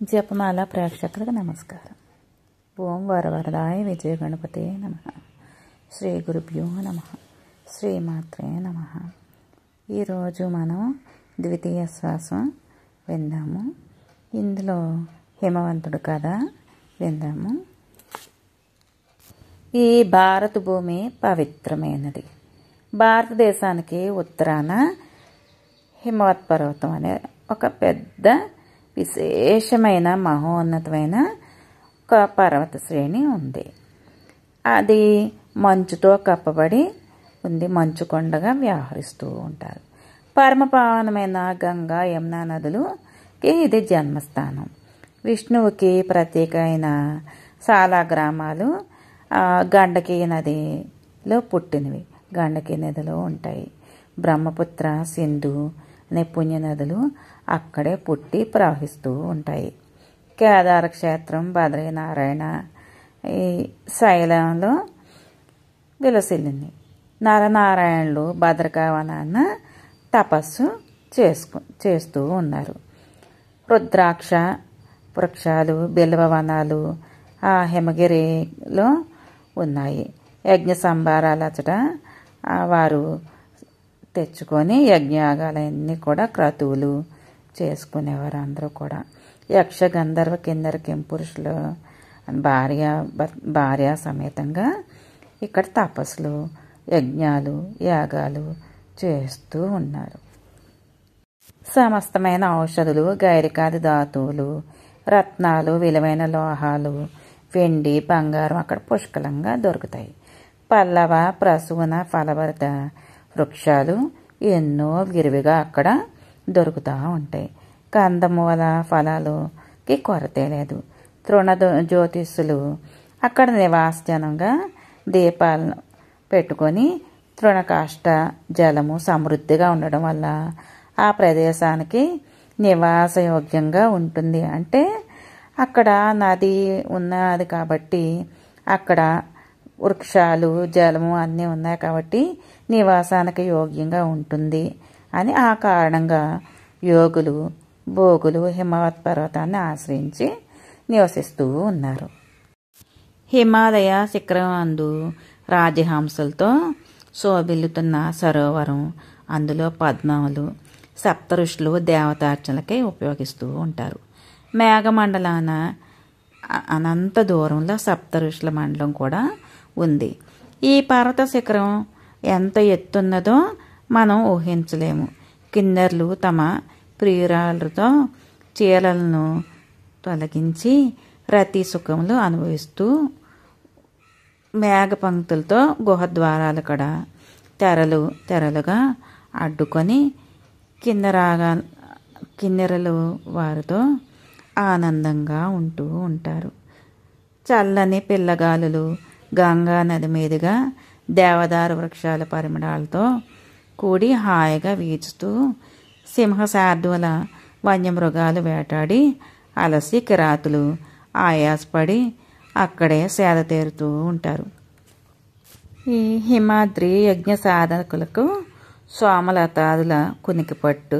జపమాల ప్రేక్షకులకు నమస్కారం. ఓం వరవరదాయ విజయ గణపతే నమః. శ్రీ గురుభ్యో నమః. శ్రీమాత్రే నమః. ఈరోజు మనం ద్వితీయ శ్వాసం విందాము. ఇందులో హిమవంతుడు కథ విందాము. ఈ భారత భూమి పవిత్రమైనది. భారతదేశానికి ఉత్తరాన హిమవత్ పర్వతం అనే ఒక పెద్ద విశేషమైన మహోన్నతమైన ఒక పర్వత శ్రేణి ఉంది. అది మంచుతో కప్పబడి ఉంది. మంచు కొండగా వ్యవహరిస్తూ ఉంటారు. పరమపావనమైన గంగా యమునా నదులకి ఇది జన్మస్థానం. విష్ణువుకి ప్రత్యేకమైన చాలా గ్రామాలు గండకీ నదిలో పుట్టినవి. గండకీ నదిలో ఉంటాయి. బ్రహ్మపుత్ర, సింధు అనే పుణ్య నదులు అక్కడే పుట్టి ప్రవహిస్తూ ఉంటాయి. కేదార క్షేత్రం, బద్రీనారాయణ ఈ శైలంలో విలసిల్లింది. నరనారాయణులు భద్రకావనాన్న తపస్సు చేస్తూ ఉన్నారు. రుద్రాక్ష వృక్షాలు, బిల్వ వనాలు ఆ హిమగిరిలో ఉన్నాయి. యజ్ఞ సంభారాలచట వారు తెచ్చుకొని యజ్ఞయాగాలన్నీ కూడా క్రతువులు చేసుకునేవారు. అందరూ కూడా యక్ష గంధర్వ కిన్నెర కింపురుషులు భార్య సమేతంగా ఇక్కడ తపస్సులు, యజ్ఞాలు, యాగాలు చేస్తూ ఉన్నారు. సమస్తమైన ఔషధులు, గైరికాది ధాతువులు, రత్నాలు, విలువైన లోహాలు, వెండి, బంగారం అక్కడ పుష్కలంగా దొరుకుతాయి. పల్లవ, ప్రసూన, ఫలభరిత వృక్షాలు ఎన్నో విరివిగా అక్కడ దొరుకుతూ ఉంటాయి. కందమూల ఫలాలకి కొరతే లేదు. తృణ జ్యోతిష్యులు అక్కడ నివాసజనంగా దీపాలను పెట్టుకొని తృణకాష్ట జలము సమృద్ధిగా ఉండడం వల్ల ఆ ప్రదేశానికి నివాసయోగ్యంగా ఉంటుంది. అంటే అక్కడ నది ఉన్నది కాబట్టి అక్కడ వృక్షాలు, జలము అన్నీ ఉన్నాయి కాబట్టి నివాసానికి యోగ్యంగా ఉంటుంది అని ఆ కారణంగా యోగులు, భోగులు హిమవత్ పర్వతాన్ని ఆశ్రయించి నివసిస్తూ ఉన్నారు. హిమాలయ శిఖరం అందు రాజహంసలతో శోభిల్లుతున్న సరోవరం, అందులో పద్మములు సప్త ఋషులు దేవతార్చనలకై ఉపయోగిస్తూ ఉంటారు. మేఘమండలాన అనంత దూరంలో సప్త ఋషుల మండలం కూడా ఉంది. ఈ పర్వత శిఖరం ఎంత ఎత్తున్నదో మనం ఊహించలేము. కిన్నెర్లు తమ ప్రియురాలతో చీరలను తొలగించి రతి సుఖములు అనుభవిస్తూ మేఘ పంక్తులతో గుహద్వారాలు కూడా తెరలుగా అడ్డుకొని కిన్నెరలు వారితో ఆనందంగా ఉంటూ ఉంటారు. చల్లని పిల్లగాలులు గంగా నది మీదుగా దేవదారు వృక్షాల పరిమళాలతో కూడి హాయిగా వీచుతూ సింహశార్దూల వన్యమృగాలు వేటాడి అలసి కిరాతులు ఆయాసపడి అక్కడే సేద తీరుతూ ఉంటారు. ఈ హిమాద్రి యజ్ఞ సాధకులకు సోమలతాదుల కునికిపట్టు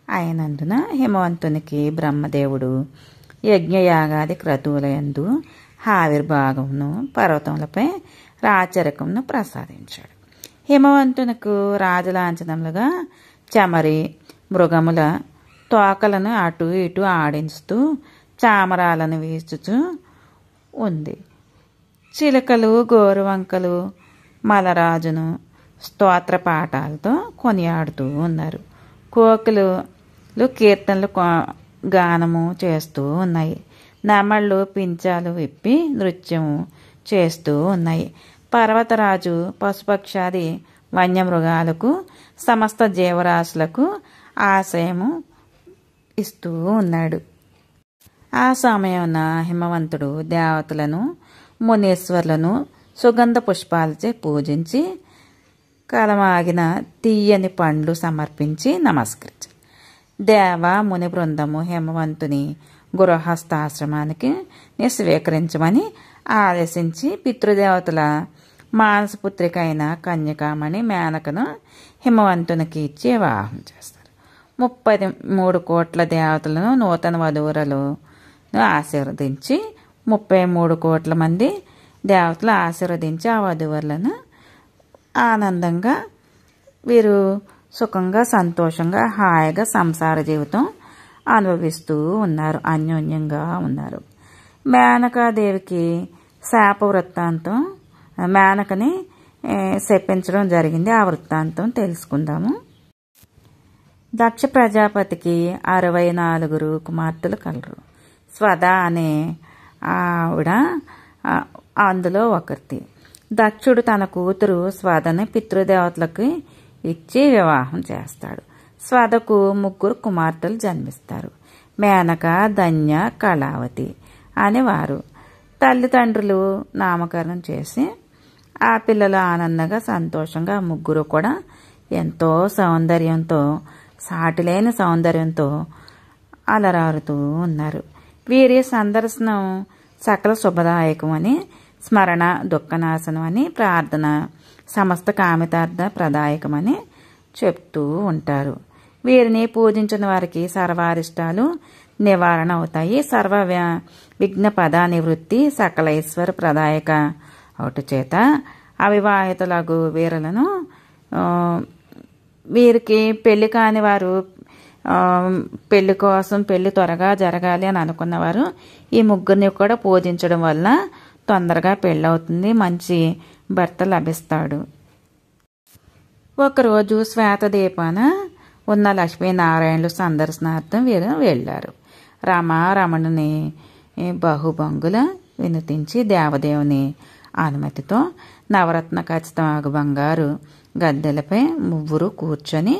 అయినందున హిమవంతునికి బ్రహ్మదేవుడు యజ్ఞయాగాది క్రతువులయందు ఆవిర్భాగమును పర్వతములపై రాచరికమును ప్రసాదించాడు. హిమవంతునకు రాజలాంఛనములుగా చమరి మృగముల తోకలను అటు ఇటు ఆడించుతూ చామరాలను వీచుచూ ఉంది. చిలుకలు, గోరువంకలు మలరాజును స్తోత్ర పాఠాలతో కొనియాడుతూ ఉన్నారు. కోకిలు కీర్తనలు గానము చేస్తూ ఉన్నాయి. నెమళ్ళు పించాలు విప్పి నృత్యము చేస్తూ ఉన్నాయి. పర్వతరాజు పశుపక్షాది వన్యమృగాలకు సమస్త జీవరాశులకు ఆశ్రయము ఇస్తూ ఉన్నాడు. ఆ సమయమున హిమవంతుడు దేవతలను, మునీశ్వర్లను సుగంధ పుష్పాలచే పూజించి కలమాగిన తీయని పండ్లు సమర్పించి నమస్కరించారు. దేవ ముని బృందము హిమవంతుని గృహస్థాశ్రమానికి స్వీకరించమని ఆదేశించి పితృదేవతల మానసపుత్రిక అయిన కన్యకామణి మేనకను హిమవంతునికి ఇచ్చి వివాహం చేస్తారు. 33 కోట్ల దేవతలను నూతన వధువురలు ఆశీర్వదించి 33 కోట్ల మంది దేవతలు ఆశీర్వదించి ఆ వధూవరులను ఆనందంగా వీరు సుఖంగా సంతోషంగా హాయిగా సంసార జీవితం అనుభవిస్తూ ఉన్నారు, అన్యోన్యంగా ఉన్నారు. మేనకాదేవికి శాప వృత్తాంతం, మేనకని శపించడం జరిగింది. ఆ వృత్తాంతం తెలుసుకుందాము. దక్ష ప్రజాపతికి 64 కుమార్తెలు కలరు. స్వద అనే ఆవిడ అందులో ఒకరిది. దక్షుడు తన కూతురు స్వదని పితృదేవతలకు ఇచ్చి వివాహం చేస్తాడు. స్వదకు 3 కుమార్తెలు జన్మిస్తారు. మేనక, ధన్య, కళావతి అనేవారు. తల్లిదండ్రులు నామకరణం చేసి ఆ పిల్లలు ఆనందంగా సంతోషంగా 3 కూడా ఎంతో సౌందర్యంతో, సాటిలేని సౌందర్యంతో అలరారుతూ ఉన్నారు. వీరి సందర్శనం సకల శుభదాయకమని, స్మరణ దుఃఖనాశనం అని, ప్రార్థన సమస్త కామితార్థ ప్రదాయకమని చెప్తూ ఉంటారు. వీరిని పూజించిన వారికి సర్వారిష్టాలు నివారణ అవుతాయి. సర్వ విఘ్న పద నివృత్తి సకల ఈశ్వర ప్రదాయక అవుట చేత అవివాహితులకు వీరులను, వీరికి పెళ్లి కాని వారు, పెళ్లి కోసం పెళ్లి త్వరగా జరగాలి అని అనుకున్నవారు ఈ 3 కూడా పూజించడం వల్ల తొందరగా పెళ్ళవుతుంది, మంచి భర్త లభిస్తాడు. ఒకరోజు శ్వేతదీపాన ఉన్న లక్ష్మీనారాయణులు సందర్శనార్థం వీరు వెళ్ళారు. రమణుని బహుభంగుల వినుతించి దేవదేవుని అనుమతితో నవరత్న ఖచ్చితమాగు బంగారు గద్దెలపై 3 కూర్చొని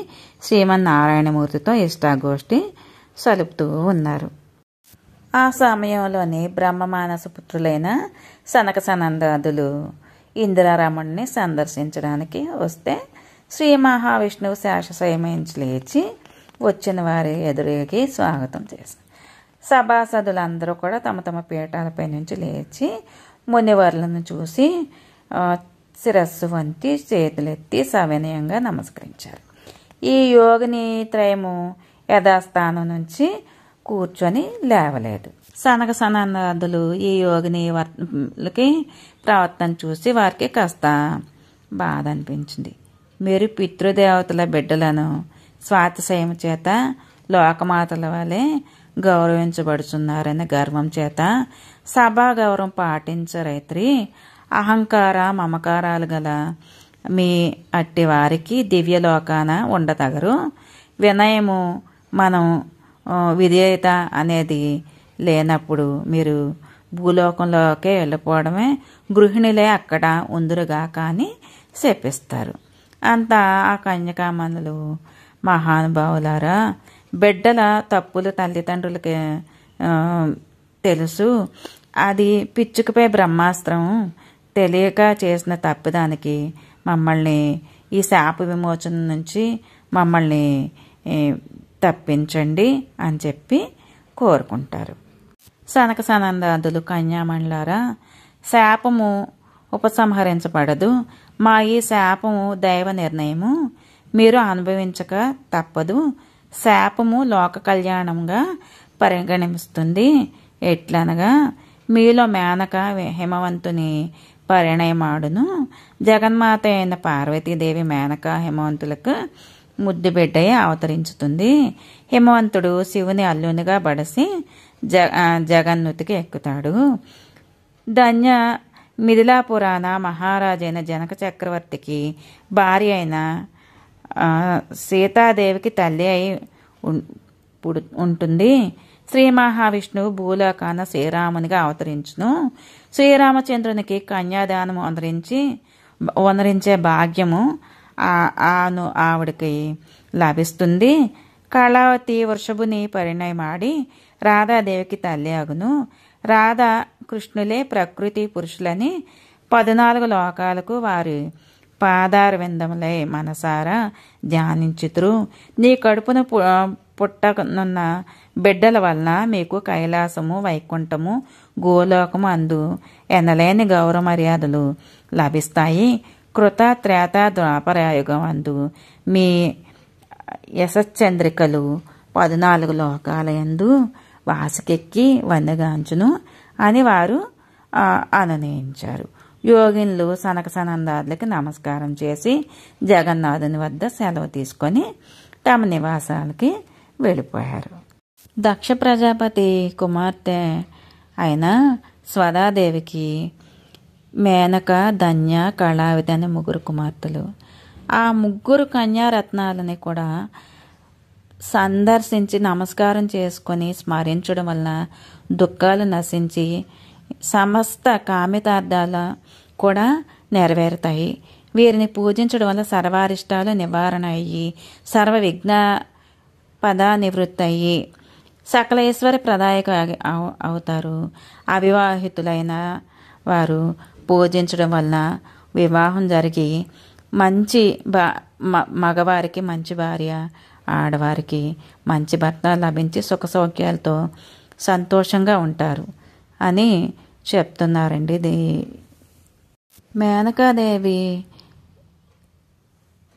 శ్రీమన్నారాయణమూర్తితో ఇష్టాగోష్ఠి సలుపుతూ ఉన్నారు. ఆ సమయంలోని బ్రహ్మమానస పుత్రులైన సనక సనందాదులు ఇందిరారమణుని సందర్శించడానికి వస్తే శ్రీ మహావిష్ణువు శేషశయమించి లేచి వచ్చిన వారి ఎదురుకి స్వాగతం చేశారు. సభాసదులందరూ కూడా తమ తమ పీఠాలపై నుంచి లేచి మునివర్లను చూసి శిరస్సు వంచి చేతులెత్తి సవినయంగా నమస్కరించారు. ఈ యోగిని త్రయము యథాస్థానం నుంచి కూర్చొని లేవలేదు. సనక సనందాదులు ఈ యోగిని వర్లకి ప్రవర్తన చూసి వారికి కాస్త బాధ అనిపించింది. మీరు పితృదేవతల బిడ్డలను స్వాతిశయం చేత లోకమాతల వలె గౌరవించబడుతున్నారనే గర్వం చేత సభా గౌరవం పాటించరైత్రి. అహంకార మమకారాలు గల మీ అట్టి వారికి దివ్యలోకాన ఉండతగరు. వినయము మనం విధేయత అనేది లేనప్పుడు మీరు భూలోకంలోకే వెళ్ళిపోవడమే, గృహిణులే అక్కడ ఉందురుగా కానీ శపిస్తారు. అంతా ఆ కన్యకామణులు మహానుభావులారా, బిడ్డల తప్పులు తల్లిదండ్రులకి తెలుసు. అది పిచ్చుకపై బ్రహ్మాస్త్రం. తెలియక చేసిన తప్పిదానికి మమ్మల్ని ఈ శాప విమోచన నుంచి మమ్మల్ని తప్పించండి అని చెప్పి కోరుకుంటారు. సనక సనందాదులు కన్యామణులారా, శాపము ఉపసంహరించబడదు. మా ఈ శాపము దైవ నిర్ణయము, మీరు అనుభవించక తప్పదు. శాపము లోక కళ్యాణంగా పరిగణిస్తుంది. ఎట్లనగా మీలో మేనక హిమవంతుని పరిణయమాడును. జగన్మాత అయిన పార్వతీదేవి మేనక హిమవంతులకు ముద్దు బిడ్డయి అవతరించుతుంది. హిమవంతుడు శివుని అల్లునిగా బడసి జగన్నుతికి ఎక్కుతాడు. ధన్య మిథిలాపురాణ మహారాజైన జనక చక్రవర్తికి భార్య అయిన సీతాదేవికి తల్లి అయి ఉంటుంది. శ్రీ మహావిష్ణువు భూలోకాన శ్రీరామునిగా అవతరించును. శ్రీరామచంద్రునికి కన్యాదానము వనరించే భాగ్యము ఆవిడకి లభిస్తుంది. కళావతి వృషభుని పరిణయమాడి రాధాదేవికి తల్లి అగును. రాధా కృష్ణులే ప్రకృతి పురుషులని 14 లోకాలకు వారి పాదార విందములై మనసారా ధ్యానించుతురు. నీ కడుపున పుట్టనున్న బిడ్డల వలన మీకు కైలాసము, వైకుంఠము, గోలోకము అందు ఎనలేని గౌరవ మర్యాదలు లభిస్తాయి. కృత త్రేత ద్వాపరయుగం అందు మీ యశశ్చంద్రికలు 14 లోకాలయందు వాసకెక్కి వందగాంచును అని వారు అనునయించారు. యోగిన్లు సనక సనందాదులకి నమస్కారం చేసి జగన్నాథుని వద్ద సెలవు తీసుకొని తమ నివాసాలకి వెళ్ళిపోయారు. దక్ష ప్రజాపతి కుమార్తె అయిన స్వదాదేవికి మేనక, ధన్య, కళావతి అనే 3 కుమార్తెలు. ఆ 3 కన్యారత్నాలని కూడా సందర్శించి నమస్కారం చేసుకొని స్మరించడం వలన దుఃఖాలు నశించి సమస్త కామితార్థాలు కూడా నెరవేరుతాయి. వీరిని పూజించడం వల్ల సర్వారిష్టాలు నివారణ అయ్యి సర్వ విఘ్న పద నివృత్తి అయ్యి సకల ఈశ్వర ప్రదాయక అవుతారు. అవివాహితులైన వారు పూజించడం వలన వివాహం జరిగి మంచి మగవారికి మంచి భార్య, ఆడవారికి మంచి భర్త లభించి సుఖ సౌఖ్యాలతో సంతోషంగా ఉంటారు అని చెప్తున్నారండి. మేనకాదేవి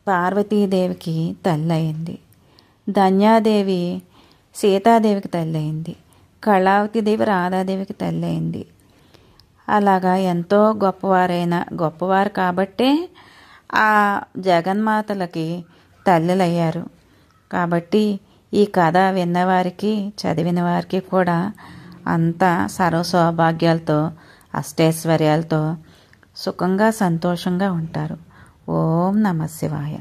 పార్వతీదేవికి తల్లి అయింది. ధన్యాదేవి సీతాదేవికి తల్లి అయింది. కళావతీదేవి రాధాదేవికి తల్లి అయింది. అలాగా ఎంతో గొప్పవారు కాబట్టే ఆ జగన్మాతలకి తల్లులయ్యారు. కాబట్టి ఈ కథ విన్నవారికి, చదివిన వారికి కూడా అంతా సర్వ సౌభాగ్యాలతో, అష్టైశ్వర్యాలతో సుఖంగా సంతోషంగా ఉంటారు. ఓం నమః శివాయ.